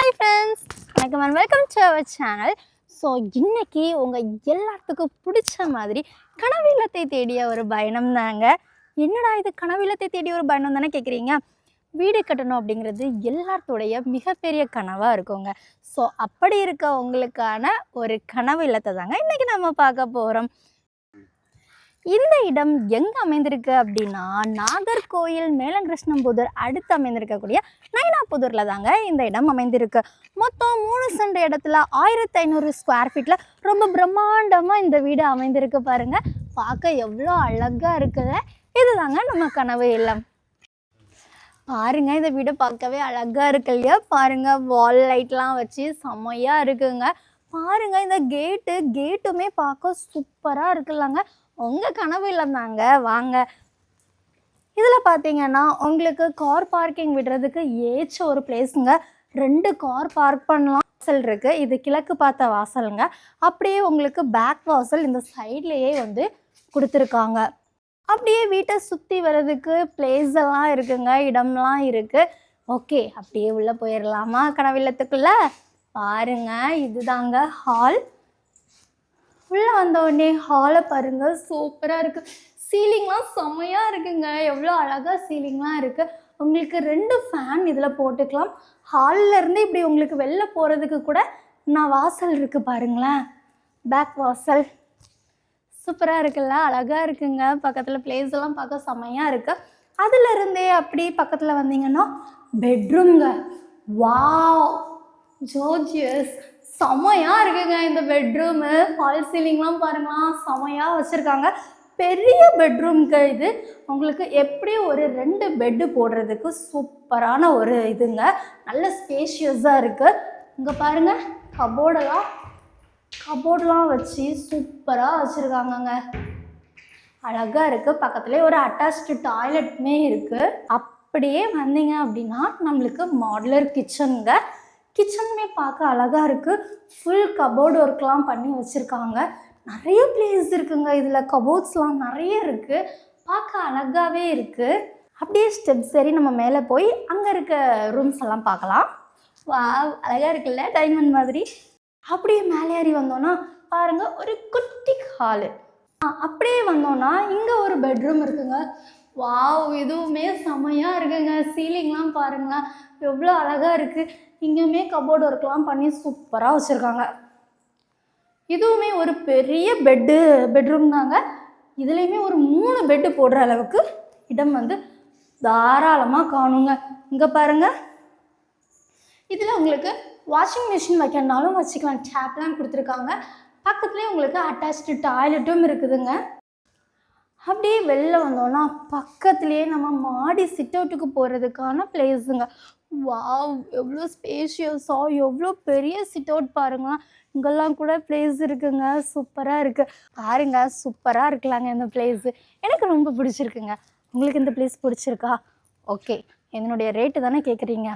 Hi friends, welcome to our channel. So இன்னைக்கு உங்கள் எல்லாத்துக்கும் பிடிச்ச மாதிரி கனவு இல்லத்தை தேடிய ஒரு பயணம் தாங்க. என்னடா இது கனவு இல்லத்தை தேடிய ஒரு பயணம் தானே கேட்குறீங்க? வீடு கட்டணும் அப்படிங்கிறது எல்லாத்தோடைய மிகப்பெரிய கனவாக இருக்குங்க. ஸோ அப்படி இருக்க உங்களுக்கான ஒரு கனவு இல்லத்தை தாங்க இன்றைக்கி நம்ம பார்க்க போகிறோம். இந்த இடம் எங்கே அமைந்திருக்கு அப்படின்னா நாகர்கோயில் மேலங்கிருஷ்ணம்புதூர் அடுத்து அமைந்திருக்கக்கூடிய நைனாபுதூரில் தாங்க இந்த இடம் அமைந்திருக்கு. மொத்தம் 3 சென்ட் இடத்துல 1500 ஸ்கொயர் ஃபீட்டில் ரொம்ப பிரம்மாண்டமாக இந்த வீடு அமைந்திருக்கு. பாருங்கள், பார்க்க எவ்வளோ அழகாக இருக்குது. இதுதாங்க நம்ம கனவு இல்லம். பாருங்கள், இந்த வீடு பார்க்கவே அழகாக இருக்கு இல்லையா? பாருங்கள், வால் லைட்லாம் வச்சு செம்மையாக இருக்குங்க. பாருங்கள், இந்த கேட்டுமே பார்க்க சூப்பராக இருக்குல்லங்க. உங்கள் கனவு இல்லம் தாங்க. வாங்க, இதில் பார்த்தீங்கன்னா உங்களுக்கு கார் பார்க்கிங் விடுறதுக்கு ஏற்ற ஒரு பிளேஸுங்க. 2 கார் பார்க் பண்ணலாம். வாசல் இருக்குது, இது கிழக்கு பார்த்த வாசலுங்க. அப்படியே உங்களுக்கு பேக் வாசல் இந்த சைட்லேயே வந்து கொடுத்துருக்காங்க. அப்படியே வீட்டை சுற்றி வர்றதுக்கு பிளேஸ் எல்லாம் இருக்குங்க, இடம்லாம் இருக்குது. ஓகே, அப்படியே உள்ளே போயிடலாமா கனவில்லத்துக்குள்ளே? பாருங்கள், இதுதாங்க ஹால். உள்ளே வந்த உடனே ஹாலை பாருங்கள், சூப்பராக இருக்குது. சீலிங்லாம் செம்மையாக இருக்குங்க. எவ்வளோ அழகாக சீலிங்லாம் இருக்குது. உங்களுக்கு 2 ஃபேன் இதில் போட்டுக்கலாம். ஹாலிலேருந்து இப்படி உங்களுக்கு வெளில போகிறதுக்கு கூட வாசல் இருக்குது பாருங்களேன், பேக் வாசல். சூப்பராக இருக்குல்ல, அழகாக இருக்குங்க. பக்கத்தில் பிளேஸ் எல்லாம் பார்க்க செம்மையாக இருக்குது. அதிலிருந்தே அப்படி பக்கத்தில் வந்தீங்கன்னா பெட்ரூம்ங்க. வாவ், ஜோர்ஜியஸ், செம்மையாக இருக்குங்க இந்த பெட்ரூமு. ஃபால் சீலிங்லாம் பாருங்களா, செம்மையாக வச்சுருக்காங்க. பெரிய பெட்ரூம்ங்க இது. உங்களுக்கு எப்படி ஒரு 2 பெட்டு போடுறதுக்கு சூப்பரான ஒரு இதுங்க. நல்ல ஸ்பேஷியஸாக இருக்குது. இங்கே பாருங்கள், கபோர்டெலாம் வச்சு சூப்பராக வச்சுருக்காங்கங்க. அழகாக இருக்குது. பக்கத்துலேயே ஒரு அட்டாச்டு டாய்லெட்டுமே இருக்குது. அப்படியே வந்தீங்க அப்படின்னா நம்மளுக்கு மாடுலர் கிச்சனுங்க. கிச்சனுமே பார்க்க அழகாக இருக்குது. ஃபுல் கபோர்டு ஒர்க்லாம் பண்ணி வச்சுருக்காங்க. நிறைய பிளேஸ் இருக்குங்க. இதில் கபோர்ட்ஸ்லாம் நிறைய இருக்குது. பார்க்க அழகாகவே இருக்குது. அப்படியே ஸ்டெப்ஸ் சரி நம்ம மேலே போய் அங்கே இருக்க ரூம்ஸ் எல்லாம் பார்க்கலாம். வா, அழகாக இருக்குல்ல, டைமண்ட் மாதிரி. அப்படியே மேலே ஏறி வந்தோன்னா பாருங்கள், ஒரு குட்டி ஹாலு. அப்படியே வந்தோன்னா இங்கே ஒரு பெட்ரூம் இருக்குங்க. வாவ், இதுவுமே செம்மையாக இருக்குங்க. சீலிங்லாம் பாருங்களேன், எவ்வளோ அழகாக இருக்குது. இங்கேயுமே கபோர்டு ஒர்க்லாம் பண்ணி சூப்பராக வச்சுருக்காங்க. இதுவுமே ஒரு பெரிய பெட்ரூம் தாங்க. இதுலேயுமே ஒரு 3 பெட்டு போடுற அளவுக்கு இடம் வந்து தாராளமாக காணுங்க. இங்கே பாருங்கள், இதில் உங்களுக்கு வாஷிங் மிஷின் வைக்கணுனாலும் வச்சுக்கலாம். டேப்லாம் கொடுத்துருக்காங்க. பக்கத்துலேயே உங்களுக்கு அட்டாச்டு டாய்லெட்டும் இருக்குதுங்க. அப்படியே வெளில வந்தோன்னா பக்கத்துலேயே நம்ம மாடி சிட் அவுட்டுக்கு போகிறதுக்கான பிளேஸுங்க. வாவ், எவ்வளோ ஸ்பேஷியஸாக, எவ்வளோ பெரிய சிட் அவுட் பாருங்களேன். இங்கெல்லாம் கூட பிளேஸ் இருக்குங்க. சூப்பராக இருக்குது. பாருங்க, சூப்பராக இருக்கலாங்க இந்த பிளேஸு. எனக்கு ரொம்ப பிடிச்சிருக்குங்க. உங்களுக்கு இந்த பிளேஸ் பிடிச்சிருக்கா? ஓகே, என்னுடைய ரேட்டு தானே கேட்குறீங்க.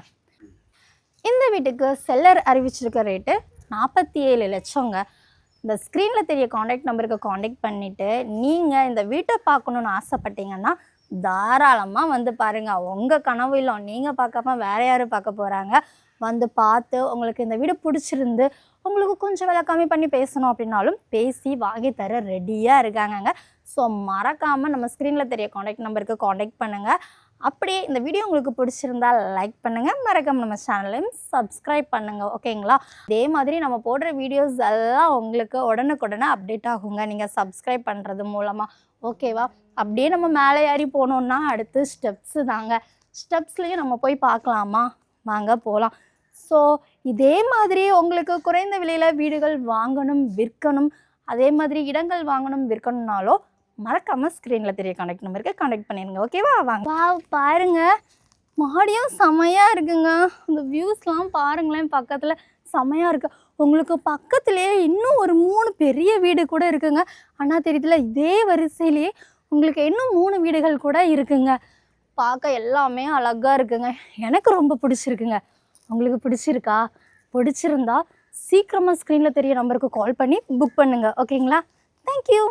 இந்த வீட்டுக்கு செல்லர் அறிவிச்சிருக்க ரேட்டு 47 லட்சங்க. இந்த ஸ்க்ரீனில் தெரிய காண்டாக்ட் நம்பருக்கு காண்டாக்ட் பண்ணிவிட்டு நீங்கள் இந்த வீட்டை பார்க்கணுன்னு ஆசைப்பட்டீங்கன்னா தாராளமாக வந்து பாருங்கள். உங்கள் கனவு இல்லம் நீங்கள் பார்க்காம வேறு யாரும் பார்க்க போகிறாங்க. வந்து பார்த்து உங்களுக்கு இந்த வீடு பிடிச்சிருந்து உங்களுக்கு கொஞ்சம் விலை கம்மி பண்ணி பேசணும் அப்படின்னாலும் பேசி வாங்கி தர ரெடியாக இருக்காங்கங்க. ஸோ மறக்காமல் நம்ம ஸ்க்ரீனில் தெரிய காண்டாக்ட் நம்பருக்கு காண்டாக்ட் பண்ணுங்கள். அப்படியே இந்த வீடியோ உங்களுக்கு பிடிச்சிருந்தால் லைக் பண்ணுங்கள். மறக்காமல் நம்ம சேனலையும் சப்ஸ்கிரைப் பண்ணுங்கள். ஓகேங்களா? அதே மாதிரி நம்ம போடுற வீடியோஸ் எல்லாம் உங்களுக்கு உடனுக்குடனே அப்டேட் ஆகுங்க நீங்கள் சப்ஸ்கிரைப் பண்ணுறது மூலமாக. ஓகேவா? அப்படியே நம்ம மேலே ஏறி போனோன்னா அடுத்து ஸ்டெப்ஸு தாங்க. ஸ்டெப்ஸ்லேயும் நம்ம போய் பார்க்கலாமா? வாங்க போகலாம். ஸோ இதே மாதிரி உங்களுக்கு குறைந்த விலையில் வீடுகள் வாங்கணும், விற்கணும், அதே மாதிரி இடங்கள் வாங்கணும், விற்கணும்னாலோ மறக்காமல் ஸ்க்ரீனில் தெரிய காண்டாக்ட் நம்பருக்கு காண்டாக்ட் பண்ணிடுங்க. ஓகேவா? வாங்க. பாருங்கள், மாடியும் செம்மையாக இருக்குங்க. அந்த வியூஸ்லாம் பாருங்களேன், பக்கத்தில் செம்மையாக இருக்குது. உங்களுக்கு பக்கத்துலேயே இன்னும் ஒரு 3 பெரிய வீடு கூட இருக்குங்க. ஆனால் தெரியுதுல, இதே வரிசையிலேயே உங்களுக்கு இன்னும் 3 வீடுகள் கூட இருக்குங்க. பார்க்க எல்லாமே அழகாக இருக்குங்க. எனக்கு ரொம்ப பிடிச்சிருக்குங்க. உங்களுக்கு பிடிச்சிருக்கா? பிடிச்சிருந்தா சீக்கிரமாக ஸ்க்ரீனில் தெரிய நம்பருக்கு கால் பண்ணி புக் பண்ணுங்கள். ஓகேங்களா? தேங்க்யூ.